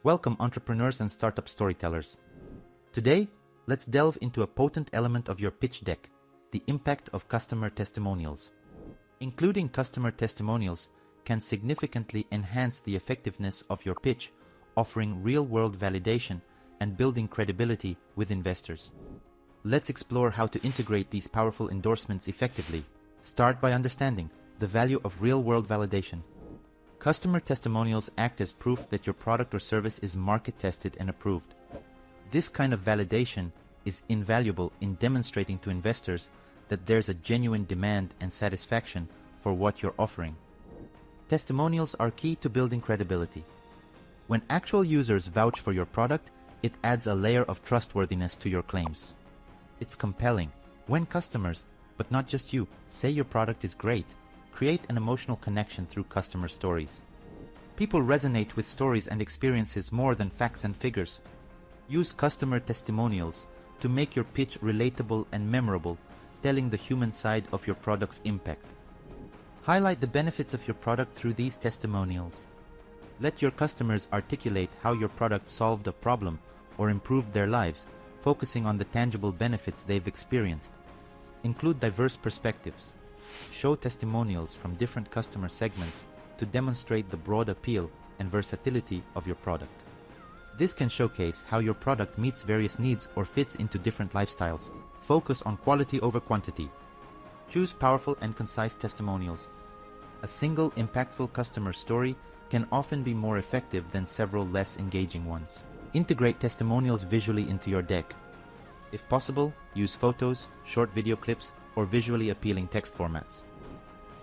Welcome, entrepreneurs and startup storytellers. Today, let's delve into a potent element of your pitch deck, the impact of customer testimonials. Including customer testimonials can significantly enhance the effectiveness of your pitch, offering real-world validation and building credibility with investors. Let's explore how to integrate these powerful endorsements effectively. Start by understanding the value of real-world validation. Customer testimonials act as proof that your product or service is market-tested and approved. This kind of validation is invaluable in demonstrating to investors that there's a genuine demand and satisfaction for what you're offering. Testimonials are key to building credibility. When actual users vouch for your product, it adds a layer of trustworthiness to your claims. It's compelling. When customers, but not just you, say your product is great, create an emotional connection through customer stories. People resonate with stories and experiences more than facts and figures. Use customer testimonials to make your pitch relatable and memorable, telling the human side of your product's impact. Highlight the benefits of your product through these testimonials. Let your customers articulate how your product solved a problem or improved their lives, focusing on the tangible benefits they've experienced. Include diverse perspectives. Show testimonials from different customer segments to demonstrate the broad appeal and versatility of your product. This can showcase how your product meets various needs or fits into different lifestyles. Focus on quality over quantity. Choose powerful and concise testimonials. A single impactful customer story can often be more effective than several less engaging ones. Integrate testimonials visually into your deck. If possible, use photos, short video clips, or visually appealing text formats.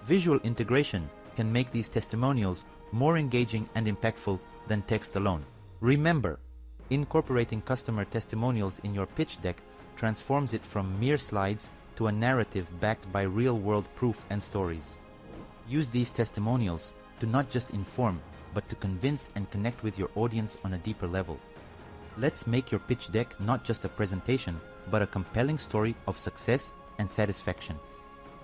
Visual integration can make these testimonials more engaging and impactful than text alone. Remember, incorporating customer testimonials in your pitch deck transforms it from mere slides to a narrative backed by real-world proof and stories. Use these testimonials to not just inform, but to convince and connect with your audience on a deeper level. Let's make your pitch deck not just a presentation, but a compelling story of success and satisfaction.